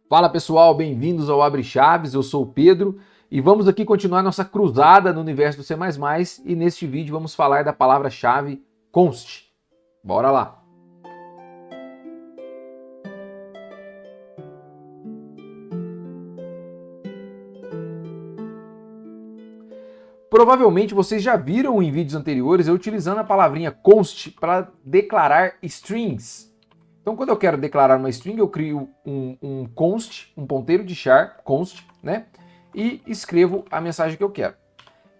Fala pessoal, bem-vindos ao Abre Chaves, eu sou o Pedro e vamos aqui continuar nossa cruzada no universo do C++ e neste vídeo vamos falar da palavra-chave const. Bora lá! Provavelmente vocês já viram em vídeos anteriores eu utilizando a palavrinha const para declarar strings. Então, quando eu quero declarar uma string, eu crio um const, um ponteiro de char, const, né? E escrevo a mensagem que eu quero.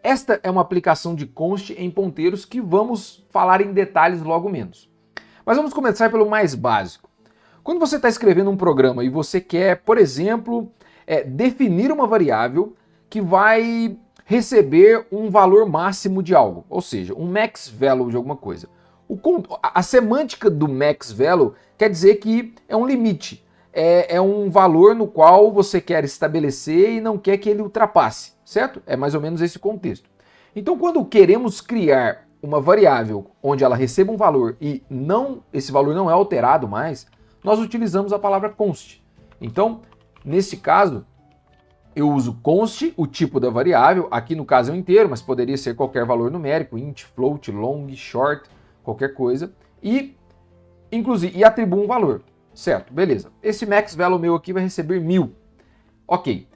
Esta é uma aplicação de const em ponteiros que vamos falar em detalhes logo menos. Mas vamos começar pelo mais básico. Quando você está escrevendo um programa e você quer, por exemplo, definir uma variável que vai receber um valor máximo de algo, ou seja, um max value de alguma coisa. A semântica do max value quer dizer que é um limite, é um valor no qual você quer estabelecer e não quer que ele ultrapasse, certo? É mais ou menos esse contexto. Então, quando queremos criar uma variável onde ela receba um valor e esse valor não é alterado mais, nós utilizamos a palavra const. Então, nesse caso, eu uso const, o tipo da variável, aqui no caso é um inteiro, mas poderia ser qualquer valor numérico, int, float, long, short, qualquer coisa, e atribuo um valor, certo? Beleza. Esse max value meu aqui vai receber 1000. Ok.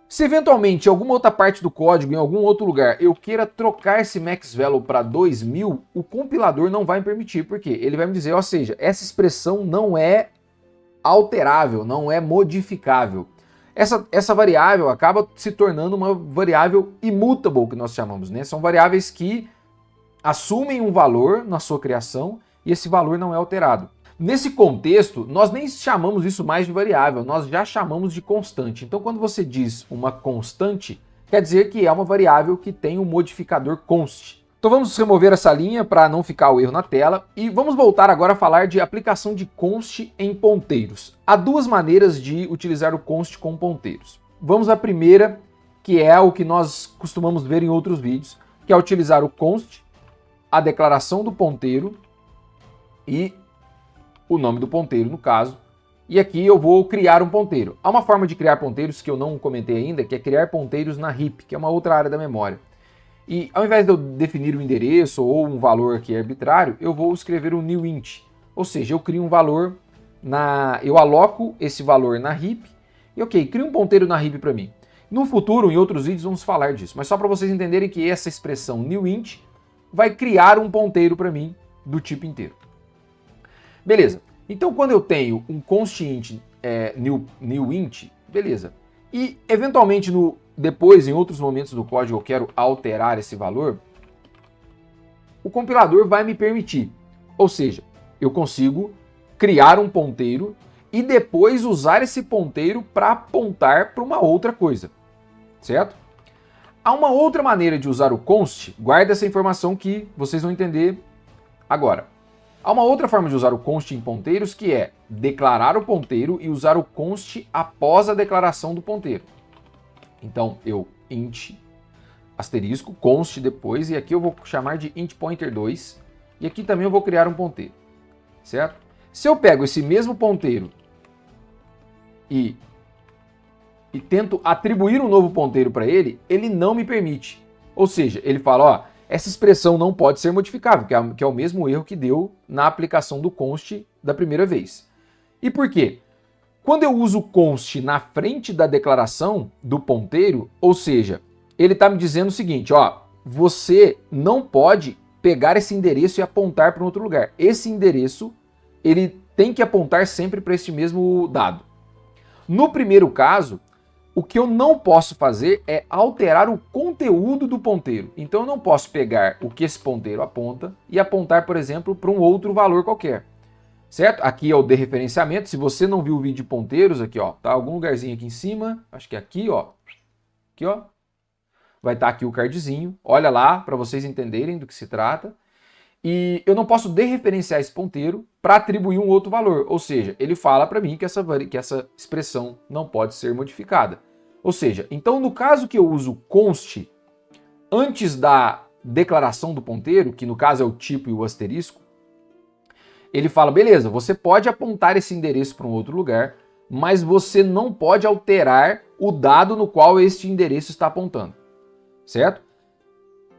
Se eventualmente em alguma outra parte do código, em algum outro lugar, eu queira trocar esse max value para 2000, o compilador não vai me permitir, porque ele vai me dizer, ou seja, essa expressão não é alterável, não é modificável. Essa variável acaba se tornando uma variável immutable, que nós chamamos, né? São variáveis que assumem um valor na sua criação e esse valor não é alterado. Nesse contexto, nós nem chamamos isso mais de variável, nós já chamamos de constante. Então, quando você diz uma constante, quer dizer que é uma variável que tem um modificador const. Então vamos remover essa linha para não ficar o erro na tela e vamos voltar agora a falar de aplicação de const em ponteiros. Há duas maneiras de utilizar o const com ponteiros. Vamos à primeira, que é o que nós costumamos ver em outros vídeos, que é utilizar o const, a declaração do ponteiro e o nome do ponteiro, no caso. E aqui eu vou criar um ponteiro. Há uma forma de criar ponteiros que eu não comentei ainda, que é criar ponteiros na heap, que é uma outra área da memória. E ao invés de eu definir um endereço ou um valor aqui arbitrário, eu vou escrever um new int. Ou seja, eu crio um valor, eu aloco esse valor na heap e ok, crio um ponteiro na heap para mim. No futuro, em outros vídeos, vamos falar disso. Mas só para vocês entenderem que essa expressão new int vai criar um ponteiro para mim do tipo inteiro. Beleza. Então, quando eu tenho um const int new int, beleza. E, eventualmente, depois, em outros momentos do código, eu quero alterar esse valor, o compilador vai me permitir. Ou seja, eu consigo criar um ponteiro e depois usar esse ponteiro para apontar para uma outra coisa, certo? Há uma outra maneira de usar o const, guarda essa informação que vocês vão entender agora. Há uma outra forma de usar o const em ponteiros que é declarar o ponteiro e usar o const após a declaração do ponteiro. Então eu int asterisco, const depois, e aqui eu vou chamar de int pointer 2, e aqui também eu vou criar um ponteiro, certo? Se eu pego esse mesmo ponteiro e tento atribuir um novo ponteiro para ele, ele não me permite. Ou seja, ele fala, ó, essa expressão não pode ser modificável, que é o mesmo erro que deu na aplicação do const da primeira vez. E por quê? Quando eu uso const na frente da declaração do ponteiro, ou seja, ele está me dizendo o seguinte, ó, você não pode pegar esse endereço e apontar para um outro lugar. Esse endereço, ele tem que apontar sempre para este mesmo dado. No primeiro caso, o que eu não posso fazer é alterar o conteúdo do ponteiro. Então eu não posso pegar o que esse ponteiro aponta e apontar, por exemplo, para um outro valor qualquer. Certo? Aqui é o dereferenciamento. Se você não viu o vídeo de ponteiros, aqui ó, tá algum lugarzinho aqui em cima, acho que é aqui ó, vai estar aqui o cardzinho. Olha lá para vocês entenderem do que se trata. E eu não posso dereferenciar esse ponteiro para atribuir um outro valor. Ou seja, ele fala para mim que essa expressão não pode ser modificada. Ou seja, então no caso que eu uso const antes da declaração do ponteiro, que no caso é o tipo e o asterisco, ele fala, beleza, você pode apontar esse endereço para um outro lugar, mas você não pode alterar o dado no qual este endereço está apontando, certo?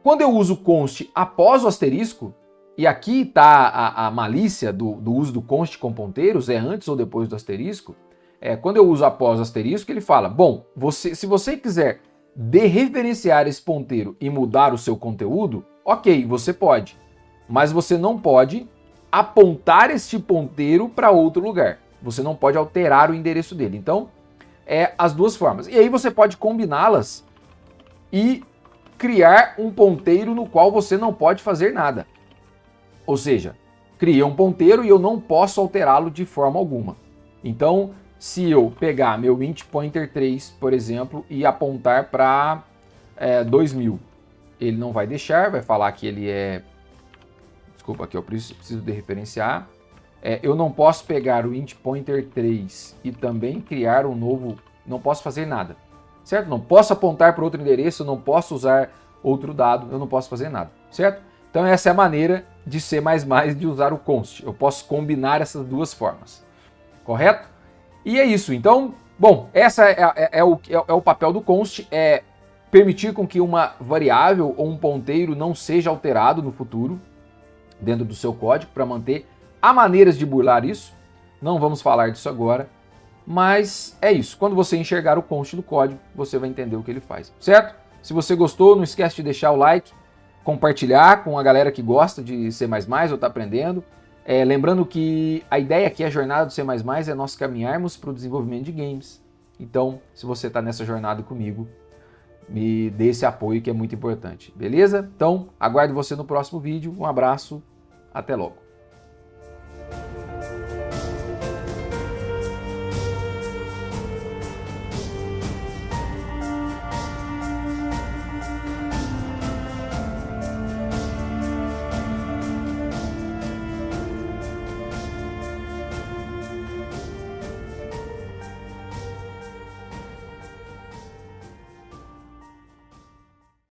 Quando eu uso const após o asterisco, e aqui está a malícia do uso do const com ponteiros, é antes ou depois do asterisco, quando eu uso após o asterisco, ele fala, bom, se você quiser dereferenciar esse ponteiro e mudar o seu conteúdo, ok, você pode, mas você não pode apontar este ponteiro para outro lugar. Você não pode alterar o endereço dele. Então, as duas formas. E aí você pode combiná-las e criar um ponteiro no qual você não pode fazer nada. Ou seja, criei um ponteiro e eu não posso alterá-lo de forma alguma. Então, se eu pegar meu int pointer 3, por exemplo, e apontar para 2000, ele não vai deixar, vai falar que ele é... Desculpa, aqui eu preciso de referenciar. Eu não posso pegar o int pointer 3 e também criar um novo... Não posso fazer nada, certo? Não posso apontar para outro endereço, não posso usar outro dado, eu não posso fazer nada, certo? Então essa é a maneira de C++ de usar o const. Eu posso combinar essas duas formas, correto? E é isso. Então, bom, essa é o papel do const, é permitir com que uma variável ou um ponteiro não seja alterado no futuro dentro do seu código para manter. Há maneiras de burlar isso, não vamos falar disso agora, mas é isso. Quando você enxergar o const do código, você vai entender o que ele faz, certo? Se você gostou, não esquece de deixar o like, compartilhar com a galera que gosta de C++ ou está aprendendo. Lembrando que a ideia aqui, a jornada do C++, é nós caminharmos para o desenvolvimento de games. Então, se você está nessa jornada comigo, me dê esse apoio que é muito importante, beleza? Então, aguardo você no próximo vídeo. Um abraço, até logo.